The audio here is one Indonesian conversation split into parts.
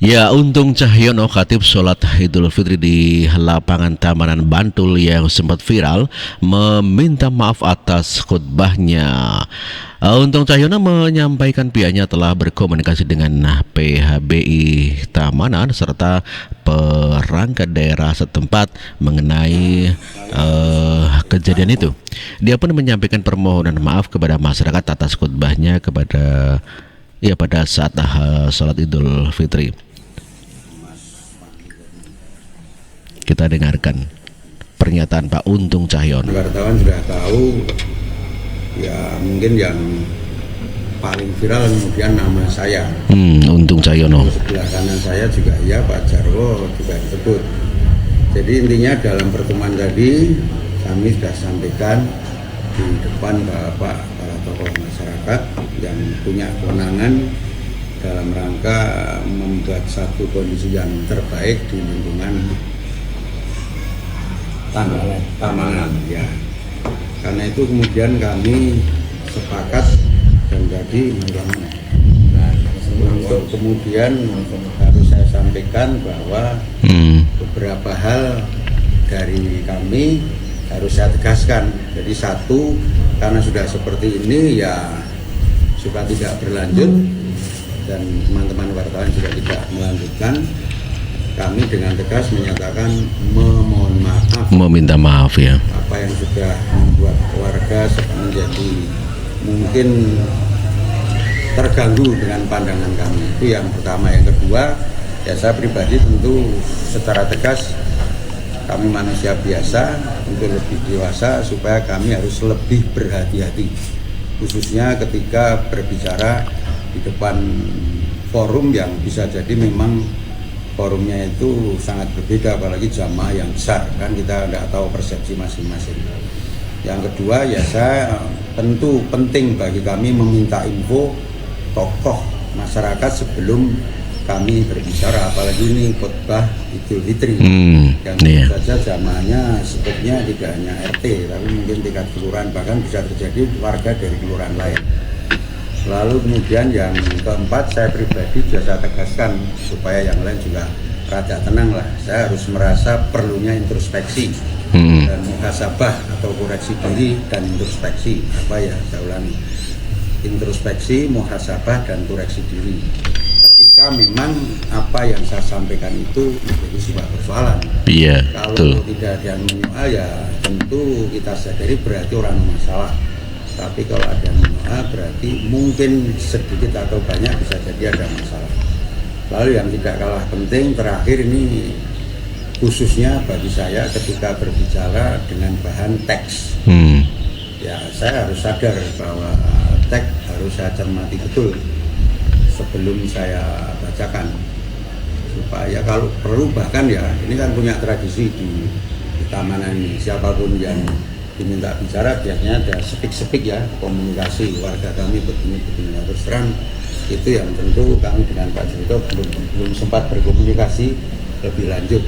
Ya, Untung Cahyono, khatib sholat Idul Fitri di lapangan Tamanan Bantul yang sempat viral, meminta maaf atas khutbahnya. Untung Cahyono menyampaikan pihaknya telah berkomunikasi dengan PHBI Tamanan serta perangkat daerah setempat mengenai kejadian itu. Dia pun menyampaikan permohonan maaf kepada masyarakat atas khutbahnya pada saat sholat Idul Fitri. Kita dengarkan pernyataan Pak Untung Cahyono. Wartawan sudah tahu, ya mungkin yang paling viral kemudian nama saya. Untung Cahyono. Sebelah kanan saya juga ya Pak Jarwo juga disebut. Jadi intinya dalam pertemuan tadi kami sudah sampaikan di depan para tokoh masyarakat yang punya kewenangan dalam rangka membuat satu kondisi yang terbaik di lingkungan Tamanan ya. Karena itu kemudian kami sepakat dan jadi untuk kemudian harus saya sampaikan bahwa beberapa hal dari kami harus saya tegaskan. Jadi satu, karena sudah seperti ini ya supaya tidak berlanjut dan teman-teman wartawan juga tidak melanjutkan, kami dengan tegas menyatakan memohon maaf, meminta maaf ya. Apa yang sudah membuat warga menjadi mungkin terganggu dengan pandangan kami. Itu yang pertama. Yang kedua, ya saya pribadi tentu secara tegas kami manusia biasa untuk lebih dewasa supaya kami harus lebih berhati-hati, khususnya ketika berbicara di depan forum yang bisa jadi memang forumnya itu sangat berbeda, apalagi jamaah yang besar, kan kita tidak tahu persepsi masing-masing. Yang kedua, ya saya tentu penting bagi kami meminta info tokoh masyarakat sebelum kami berbicara, apalagi ini khutbah Idul Fitri. Yang saja jamaahnya sebetulnya tidak hanya RT, tapi mungkin tingkat kelurahan, bahkan bisa terjadi warga dari kelurahan lain. Lalu kemudian yang keempat, saya pribadi juga saya tegaskan supaya yang lain juga rada tenang lah. Saya harus merasa perlunya introspeksi dan muhasabah atau koreksi diri dan introspeksi. Apa ya, saya ulangi, introspeksi, muhasabah dan koreksi diri. Ketika memang apa yang saya sampaikan itu menjadi sebuah persoalan. Iya. Kalau tidak ada yang menyoal ya tentu kita sadari berarti orang masalah. Tapi kalau ada yang menolak berarti mungkin sedikit atau banyak bisa jadi ada masalah. Lalu yang tidak kalah penting terakhir ini khususnya bagi saya ketika berbicara dengan bahan teks. Ya saya harus sadar bahwa teks harus saya cermati betul sebelum saya bacakan. Supaya kalau perlu bahkan ya ini kan punya tradisi di Tamanan ini, siapapun yang diminta bicara biasanya ada sepik-sepik ya, komunikasi warga kami begini. Terus terang itu yang tentu kami dengan Pak Jurito belum sempat berkomunikasi lebih lanjut.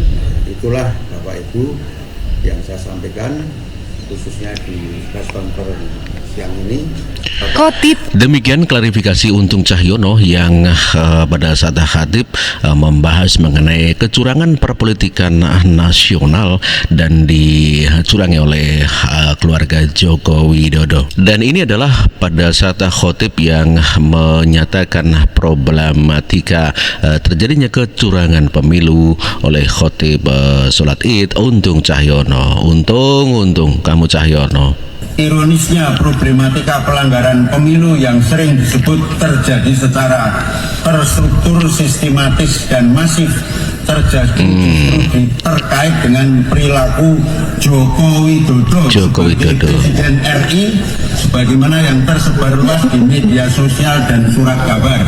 Itulah Bapak Ibu yang saya sampaikan khususnya di press conference siang ini. Demikian klarifikasi Untung Cahyono yang pada saat khatib membahas mengenai kecurangan perpolitikan nasional dan dicurangi oleh keluarga Joko Widodo. Dan ini adalah pada saat khotib yang menyatakan problematika terjadinya kecurangan pemilu oleh khotib sholat Id Untung Cahyono. Untung kamu Cahyono. Ironisnya problematika pelanggaran pemilu yang sering disebut terjadi secara terstruktur, sistematis dan masif terjadi terkait dengan perilaku Joko Widodo sebagai Presiden RI sebagaimana yang tersebar luas di media sosial dan surat kabar.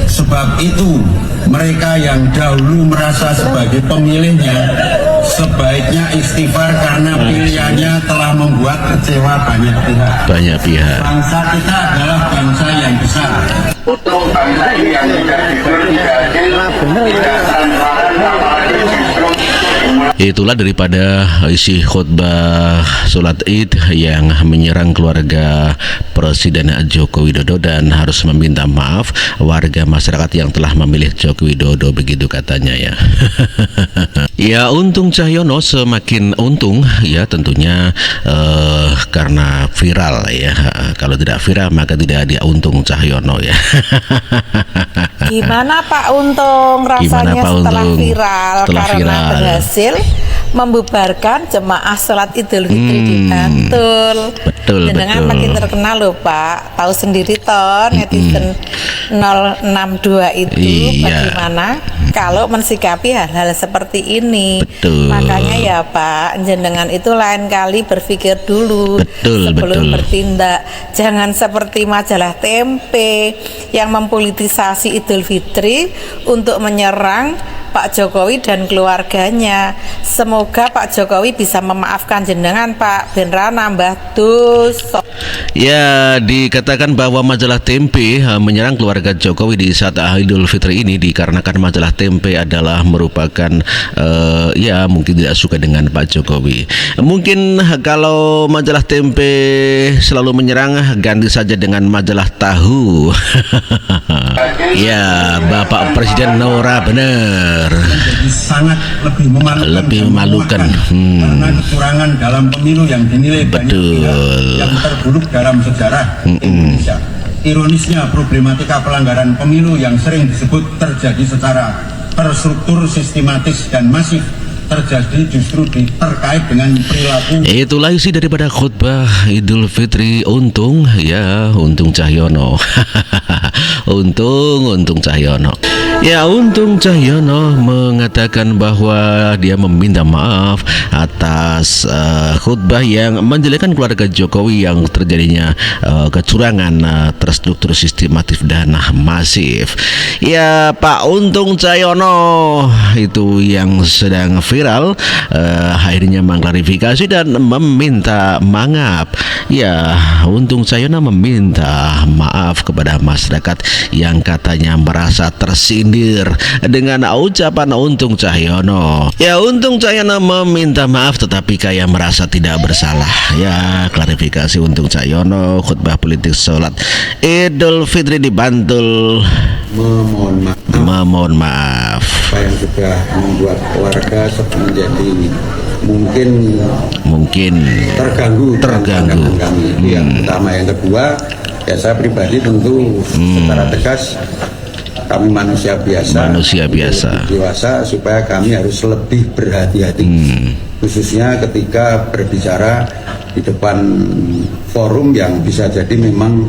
Sebab itu mereka yang dahulu merasa sebagai pemilihnya sebaiknya istighfar karena pilihannya telah membuat kecewa banyak pihak. Bangsa kita adalah bangsa yang besar. Untuk bangsa ini yang tidak Itulah daripada isi khutbah sholat Id yang menyerang keluarga Presiden Joko Widodo dan harus meminta maaf warga masyarakat yang telah memilih Joko Widodo, begitu katanya ya. Ya, untung Cahyono semakin untung ya tentunya karena viral ya. Kalau tidak viral maka tidak ada untung Cahyono ya. Gimana Pak Untung rasanya Pak setelah Untung? viral Setelah karena viral. berhasil membubarkan jemaah sholat Idul Fitri di Bantul. Betul, Dengan betul. makin terkenal loh Pak. Tahu sendiri toh netizen 062 itu Iya. bagaimana kalau mensikapi hal-hal seperti ini. Betul. Makanya ya Pak, jenengan itu lain kali berpikir dulu Betul, sebelum betul. bertindak. Jangan seperti majalah Tempe yang mempolitisasi Idul Fitri untuk menyerang Pak Jokowi dan keluarganya. Semoga Pak Jokowi bisa memaafkan jenengan Pak, benra nambah dosa. Ya, dikatakan bahwa majalah Tempe menyerang keluarga Jokowi di saat Idul Fitri ini dikarenakan majalah Tempe adalah merupakan ya mungkin tidak suka dengan Pak Jokowi. Mungkin kalau majalah Tempe selalu menyerang, ganti saja dengan majalah Tahu. Ya, Bapak Presiden Nora benar. Menjadi sangat lebih memalukan, Lebih dan memalukan. meluahkan karena kecurangan dalam pemilu yang dinilai banyak Betul. pihak yang terburuk dalam sejarah Indonesia. Ironisnya, problematika pelanggaran pemilu yang sering disebut terjadi secara terstruktur, sistematis dan masif terjadi justru terkait dengan perilaku. Itulah isi daripada khutbah Idul Fitri. Untung ya, untung Cahyono. untung Cahyono. Ya, untung Cahyono mengatakan bahwa dia meminta maaf atas khutbah yang menjelekkan keluarga Jokowi yang terjadinya kecurangan terstruktur, sistematif dan masif. Ya, Pak Untung Cahyono itu yang sedang viral akhirnya mengklarifikasi dan meminta maaf. Ya, Untung Cahyono meminta maaf kepada masyarakat yang katanya merasa tersindir dengan ucapan Untung Cahyono. Ya, Untung Cahyono meminta maaf tetapi kayak merasa tidak bersalah. Ya, klarifikasi Untung Cahyono khutbah politik sholat Idul Fitri di Bantul. Memohon maaf. Apa yang sudah membuat warga menjadi mungkin terganggu dengan pandangan kami. Itu yang pertama. Yang kedua, ya saya pribadi tentu secara tegas kami manusia biasa, dewasa, supaya kami harus lebih berhati-hati, khususnya ketika berbicara di depan forum yang bisa jadi memang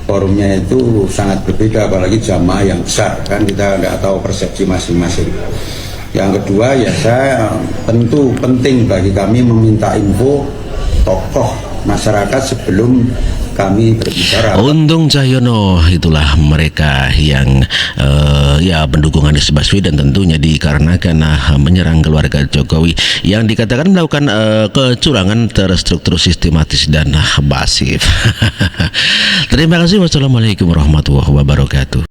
forumnya itu sangat berbeda, apalagi jamaah yang besar, kan kita nggak tahu persepsi masing-masing. Yang kedua, ya saya tentu penting bagi kami meminta info tokoh masyarakat sebelum kami berbicara. Untung Cahyono, itulah mereka yang ya pendukung Anies Baswedan tentunya dikarenakan menyerang keluarga Jokowi yang dikatakan melakukan kecurangan terstruktur, sistematis dan masif. Terima kasih. Wassalamualaikum warahmatullahi wabarakatuh.